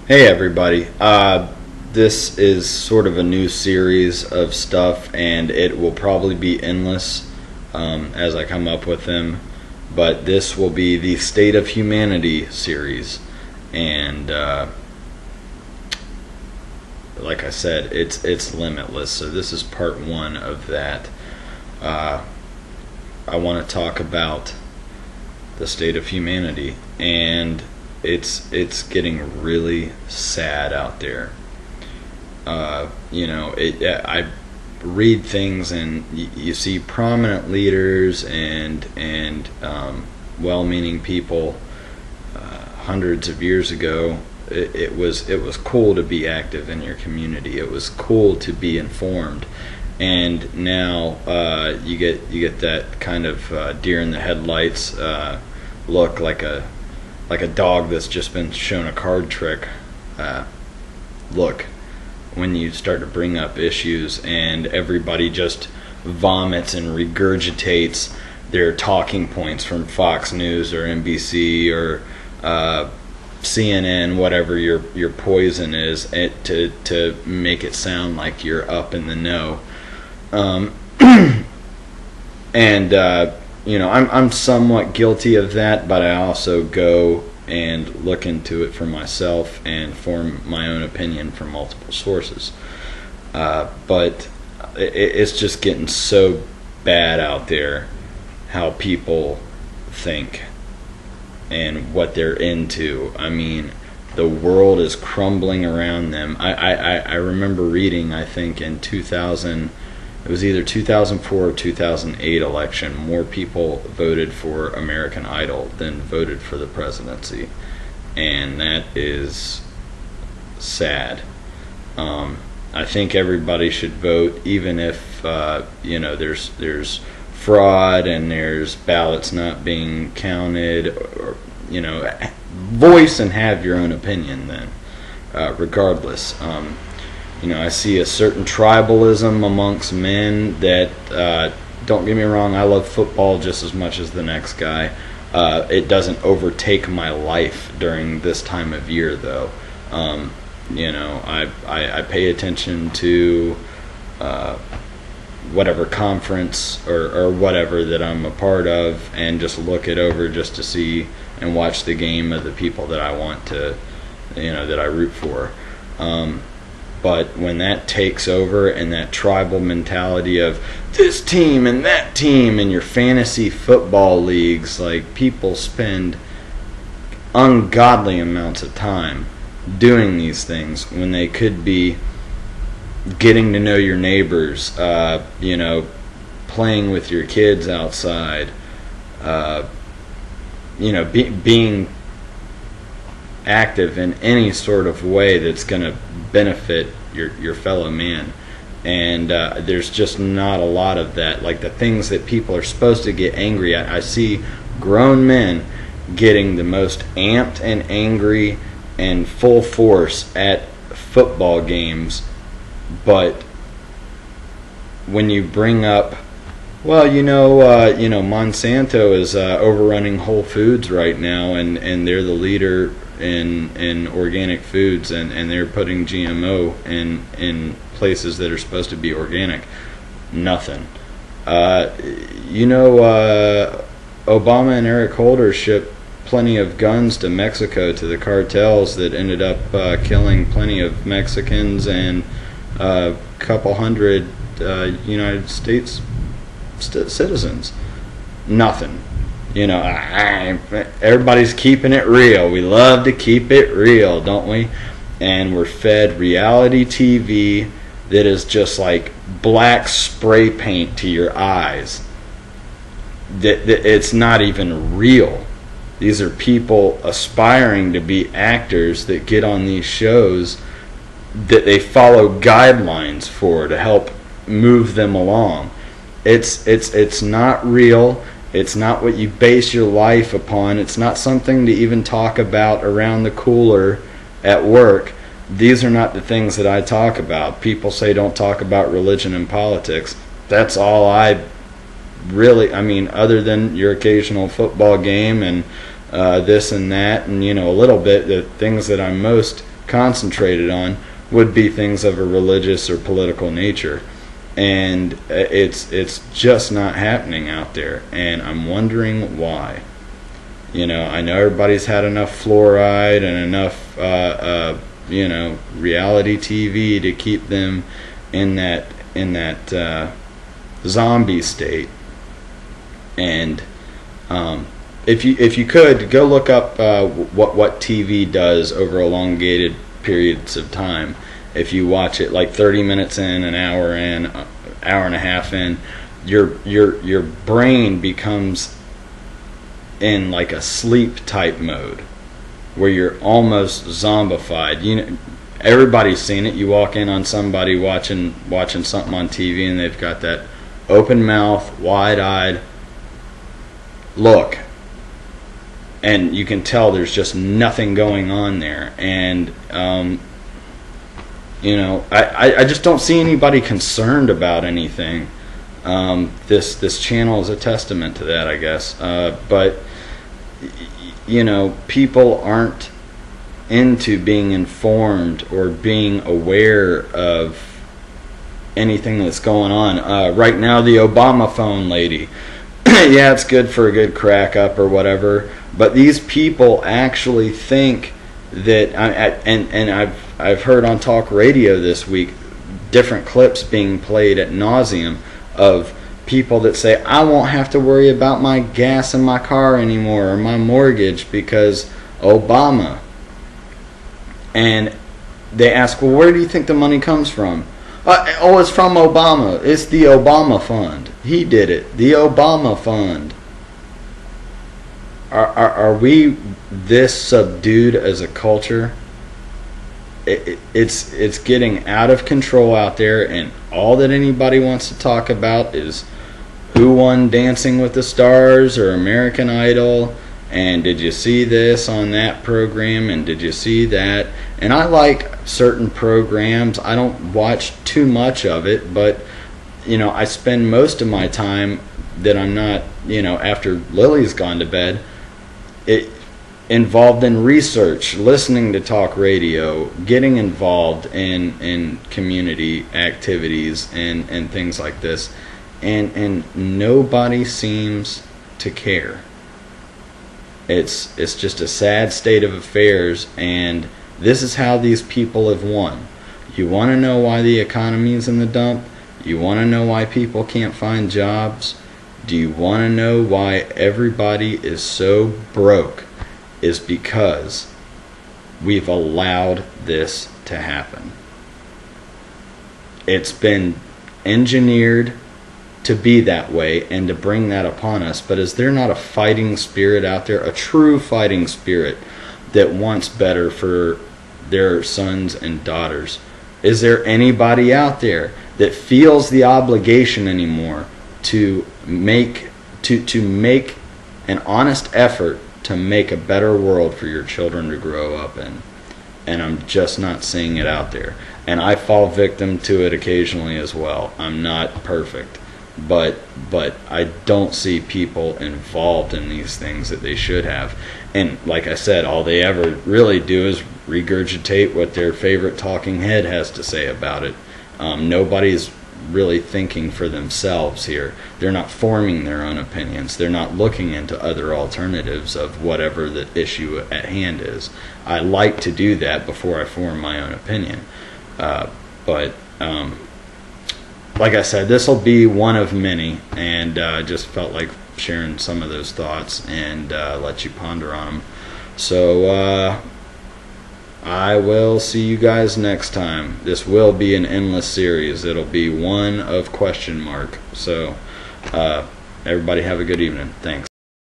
Hey everybody, this is sort of a new series of stuff and it will probably be endless as I come up with them, but this will be the State of Humanity series, and like I said, it's limitless, so this is part one of that. I want to talk about the state of humanity, and it's getting really sad out there. I read things and you see prominent leaders and well-meaning people hundreds of years ago. It was cool to be active in your community. It was cool to be informed. And now you get that kind of deer in the headlights look, like a dog that's just been shown a card trick look, when you start to bring up issues and everybody just vomits and regurgitates their talking points from Fox News or NBC or CNN, whatever your poison is, to make it sound like you're up in the know. I'm somewhat guilty of that, but I also go and look into it for myself and form my own opinion from multiple sources. But it's just getting so bad out there how people think and what they're into. I mean, the world is crumbling around them. I remember reading, I think in 2000, it was either 2004 or 2008 election, more people voted for American Idol than voted for the presidency, and that is sad. I think everybody should vote, even if there's fraud and there's ballots not being counted, or voice and have your own opinion then, regardless. I see a certain tribalism amongst men that, don't get me wrong, I love football just as much as the next guy. It doesn't overtake my life during this time of year, though. I pay attention to whatever conference or whatever that I'm a part of, and just look it over just to see and watch the game of the people that I want to, that I root for. But when that takes over, and that tribal mentality of this team and that team in your fantasy football leagues, like, people spend ungodly amounts of time doing these things when they could be getting to know your neighbors, playing with your kids outside, being active in any sort of way that's going to benefit your fellow man. And there's just not a lot of that. Like, the things that people are supposed to get angry at, I see grown men getting the most amped and angry and full force at football games. But when you bring up, well, Monsanto is overrunning Whole Foods right now, and they're the leader in organic foods, and they're putting GMO in places that are supposed to be organic. Nothing. Obama and Eric Holder shipped plenty of guns to Mexico to the cartels that ended up killing plenty of Mexicans and a couple hundred United States citizens. Nothing. Everybody's keeping it real. We love to keep it real, don't we? And we're fed reality TV that is just like black spray paint to your eyes. It's not even real. These are people aspiring to be actors that get on these shows that they follow guidelines for to help move them along. It's not real. It's not what you base your life upon. It's not something to even talk about around the cooler at work. These are not the things that I talk about. People say don't talk about religion and politics. That's all I really, other than your occasional football game and this and that, and a little bit, the things that I'm most concentrated on would be things of a religious or political nature, and it's just not happening out there, and I'm wondering why. You know, I know everybody's had enough fluoride and enough you know, reality TV to keep them in that zombie state. And if you could go look up what TV does over elongated periods of time. If you watch it like 30 minutes in, an hour in, hour and a half in, your brain becomes in like a sleep type mode where you're almost zombified. You know, everybody's seen it. You walk in on somebody watching something on TV and they've got that open mouth, wide-eyed look, and you can tell there's just nothing going on there. And you know, I just don't see anybody concerned about anything. This channel is a testament to that, I guess. But you know, people aren't into being informed or being aware of anything that's going on. Right now, the Obama phone lady, yeah, it's good for a good crack up or whatever, but these people actually think that, and I've heard on talk radio this week different clips being played ad nauseum of people that say, I won't have to worry about my gas in my car anymore or my mortgage because Obama. And they ask, well, where do you think the money comes from? Oh, it's from Obama. It's the Obama fund. He did it. The Obama fund. Are we this subdued as a culture? It's getting out of control out there, and all that anybody wants to talk about is who won Dancing with the Stars or American Idol, and did you see this on that program, and did you see that? And I like certain programs. I don't watch too much of it, but you know, I spend most of my time that I'm not, you know, after Lily's gone to bed, involved in research, listening to talk radio, getting involved in community activities and things like this, and nobody seems to care. It's just a sad state of affairs, and this is how these people have won. You want to know why the economy is in the dump? You want to know why people can't find jobs? Do you want to know why everybody is so broke? Is because we've allowed this to happen. It's been engineered to be that way and to bring that upon us. But is there not a fighting spirit out there, a true fighting spirit that wants better for their sons and daughters? Is there anybody out there that feels the obligation anymore to make an honest effort to make a better world for your children to grow up in? And I'm just not seeing it out there. And I fall victim to it occasionally as well. I'm not perfect, but I don't see people involved in these things that they should have. And like I said, all they ever really do is regurgitate what their favorite talking head has to say about it. Nobody's really thinking for themselves here. They're not forming their own opinions. They're not looking into other alternatives of whatever the issue at hand is. I like to do that before I form my own opinion. But like I said, this will be one of many, and I just felt like sharing some of those thoughts and let you ponder on them. So I will see you guys next time. This will be an endless series. It'll be one of question mark. So everybody have a good evening. Thanks.